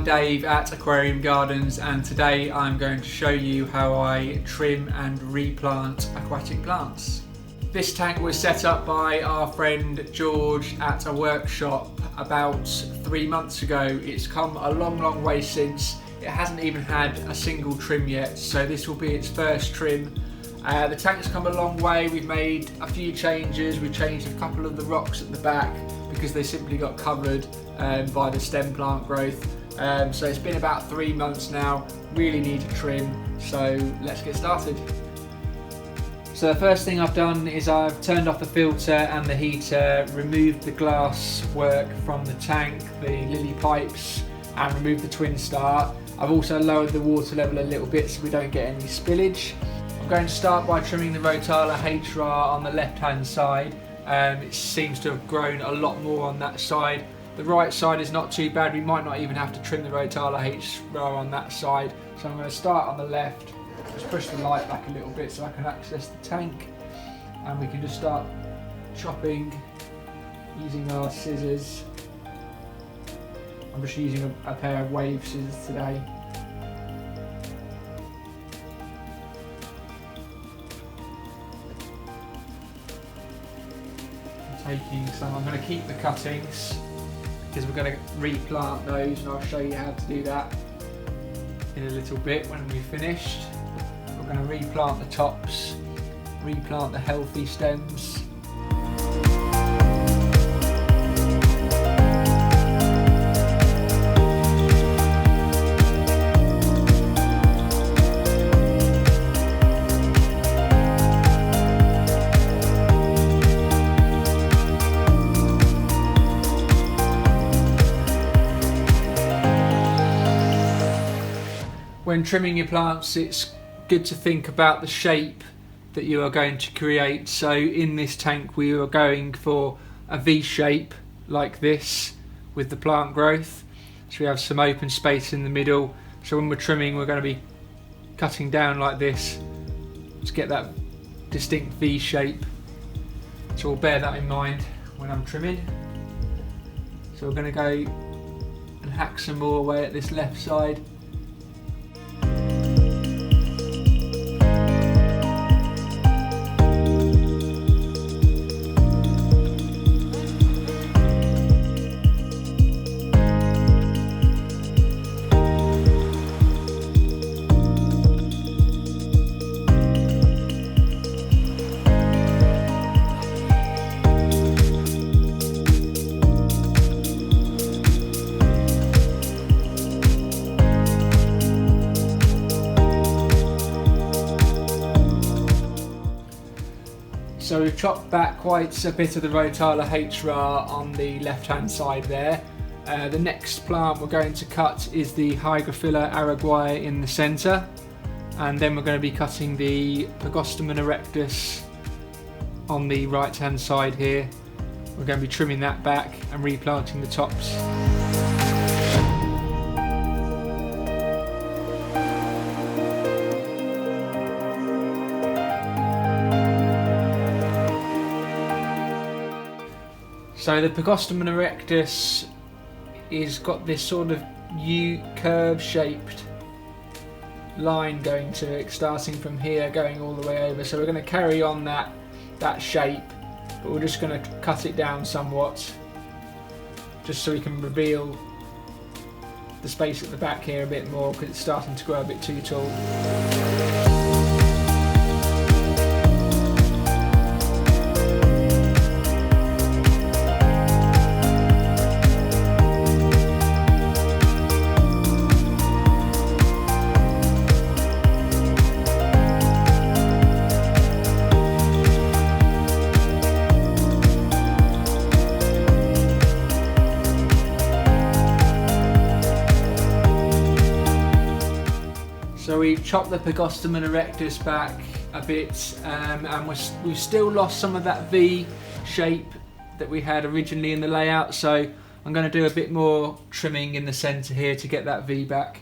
Dave at Aquarium Gardens, and today I'm going to show you how I trim and replant aquatic plants. This tank was set up by our friend George at a workshop about 3 months ago. It's come a long way since. It hasn't even had a single trim yet, so this will be its first trim. The tank's come a long way. We've made a few changes. We've changed a couple of the rocks at the back because they simply got covered by the stem plant growth. So it's been about 3 months now. Really need to trim, so let's get started. So the first thing I've done is I've turned off the filter and the heater, removed the glass work from the tank, the lily pipes, and removed the twin star. I've also lowered the water level a little bit so we don't get any spillage. I'm going to start by trimming the Rotala HRA on the left hand side. It seems to have grown a lot more on that side. The right side is not too bad. We might not even have to trim the Rotala HRA on that side. So I'm going to start on the left, just push the light back a little bit so I can access the tank, and we can just start chopping using our scissors. I'm just using a pair of wave scissors today. I'm going to keep the cuttings because we're going to replant those, and I'll show you how to do that in a little bit when we've finished. We're going to replant the tops, replant the healthy stems. When trimming your plants, it's good to think about the shape that you are going to create. So in this tank we are going for a V shape like this with the plant growth. So we have some open space in the middle. So when we're trimming, we're going to be cutting down like this to get that distinct V shape. So we'll bear that in mind when I'm trimming. So we're going to go and hack some more away at this left side. So we've chopped back quite a bit of the Rotala HRA on the left hand side there. The next plant we're going to cut is the Hygrophila araguaia in the centre, and then we're going to be cutting the Pagostemon erectus on the right hand side here. We're going to be trimming that back and replanting the tops. So the Pagostemon erectus is got this sort of U-curve shaped line going to it, starting from here going all the way over. So we're going to carry on that shape, but we're just going to cut it down somewhat just so we can reveal the space at the back here a bit more, because it's starting to grow a bit too tall. So we've chopped the Pagostemon erectus back a bit, and we've still lost some of that V shape that we had originally in the layout, so I'm going to do a bit more trimming in the centre here to get that V back.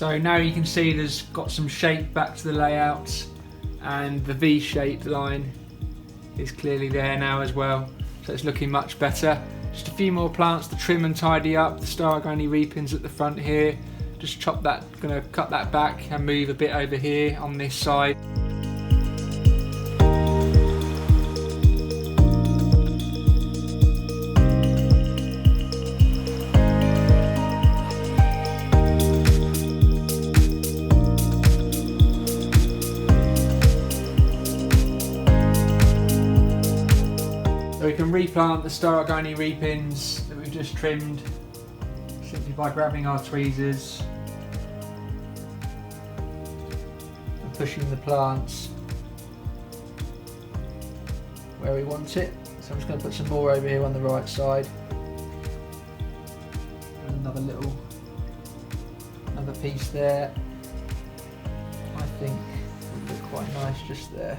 So now you can see there's got some shape back to the layout, and the V-shaped line is clearly there now as well, so it's looking much better. Just a few more plants to trim and tidy up. The Stargony Repins at the front here, just chop that, gonna cut that back and move a bit over here on this side. So we can replant the Stargony Repins that we've just trimmed simply by grabbing our tweezers and pushing the plants where we want it. So I'm just going to put some more over here on the right side. And another piece there. I think would look quite nice just there.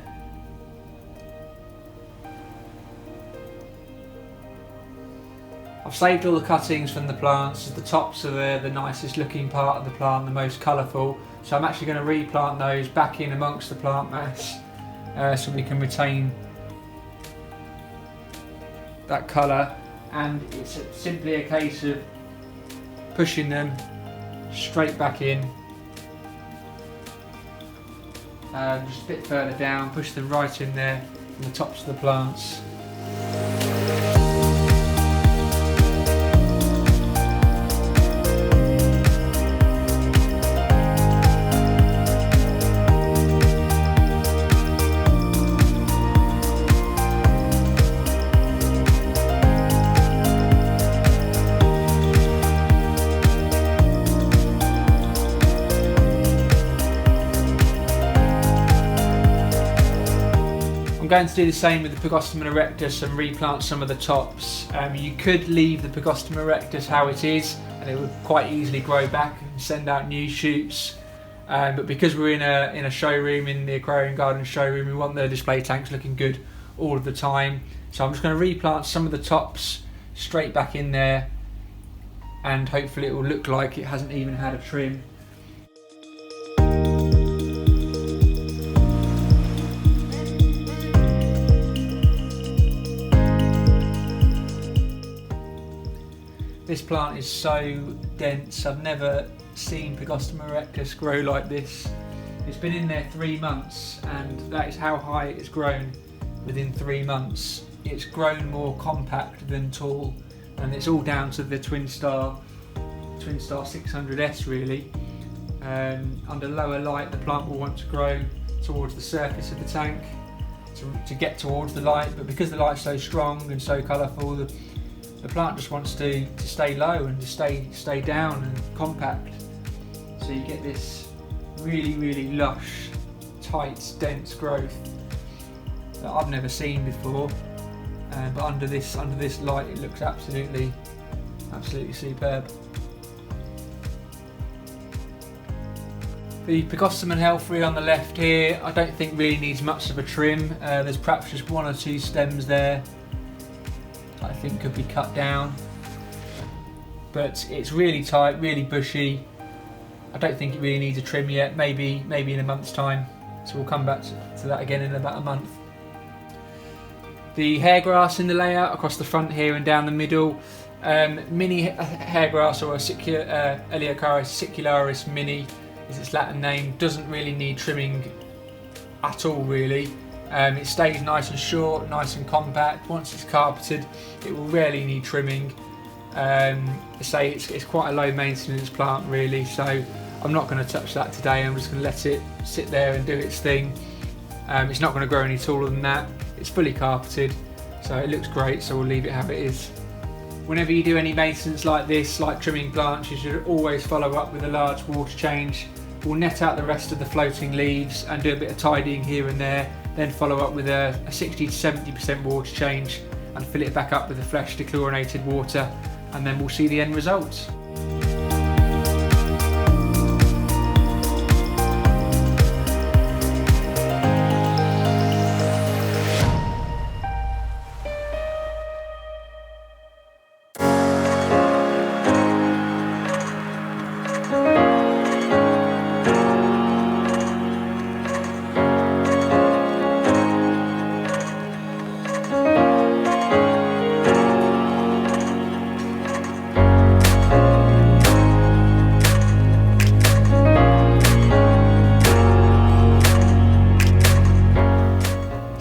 I've saved all the cuttings from the plants. The tops are the nicest looking part of the plant, the most colourful. So I'm actually going to replant those back in amongst the plant mass so we can retain that colour. And it's simply a case of pushing them straight back in. Just a bit further down, push them right in there from the tops of the plants. I'm going to do the same with the Pygostemon erectus and replant some of the tops. You could leave the Pygostemon erectus how it is and it would quite easily grow back and send out new shoots. But because we're in a showroom, in the Aquarium Gardens showroom, we want the display tanks looking good all of the time. So I'm just going to replant some of the tops straight back in there, and hopefully it will look like it hasn't even had a trim. This plant is so dense. I've never seen Pygostemon erectus grow like this. It's been in there 3 months, and that is how high it's grown within 3 months. It's grown more compact than tall, and it's all down to the Twin Star 600S really. Under lower light the plant will want to grow towards the surface of the tank to get towards the light, but because the light's so strong and so colourful, the plant just wants to stay low and to stay down and compact. So you get this really lush, tight, dense growth that I've never seen before. But under this light, it looks absolutely superb. The Pygostemon Helfrey on the left here, I don't think really needs much of a trim. There's perhaps just 1 or 2 stems there I think could be cut down, but it's really tight, really bushy. I don't think it really needs a trim yet, maybe in a month's time, so we'll come back to that again in about a month. The hairgrass in the layout across the front here and down the middle, mini hairgrass, or Eleocharis sicularis mini is its Latin name, doesn't really need trimming at all really. It stays nice and short, nice and compact. Once it's carpeted, it will rarely need trimming. It's quite a low maintenance plant really, so I'm not going to touch that today. I'm just going to let it sit there and do its thing. It's not going to grow any taller than that. It's fully carpeted, so it looks great, so we'll leave it how it is. Whenever you do any maintenance like this, like trimming plants, you should always follow up with a large water change. We'll net out the rest of the floating leaves and do a bit of tidying here and there, then follow up with a 60 to 70% water change and fill it back up with the fresh dechlorinated water, and then we'll see the end results.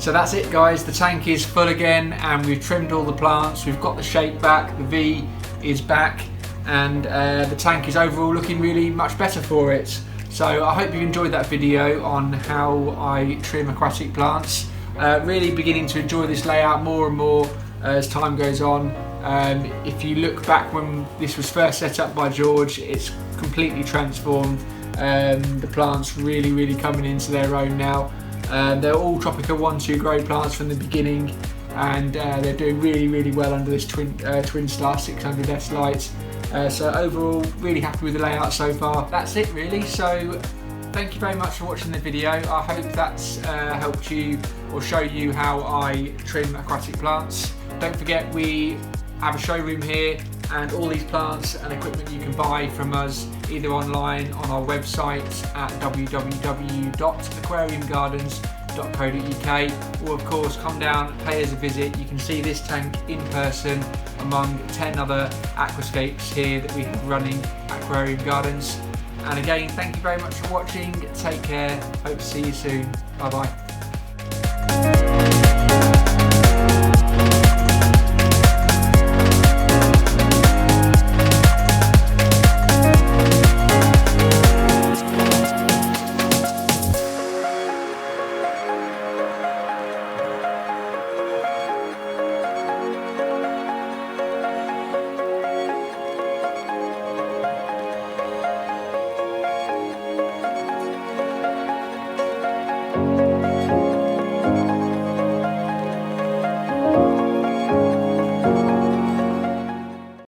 So that's it guys, the tank is full again and we've trimmed all the plants, we've got the shape back, the V is back, and the tank is overall looking really much better for it. So I hope you enjoyed that video on how I trim aquatic plants. Really beginning to enjoy this layout more and more as time goes on. If you look back when this was first set up by George, it's completely transformed. The plants really coming into their own now. They're all Tropica 1-2 grow plants from the beginning, and they're doing really well under this Twin Star 600S light. So overall, really happy with the layout so far. That's it really. So thank you very much for watching the video. I hope that's helped you or show you how I trim aquatic plants. Don't forget we have a showroom here, and all these plants and equipment you can buy from us either online on our website at www.aquariumgardens.co.uk, or of course come down, pay us a visit. You can see this tank in person among 10 other aquascapes here that we have running Aquarium Gardens. And again, thank you very much for watching. Take care. Hope to see you soon. Bye bye.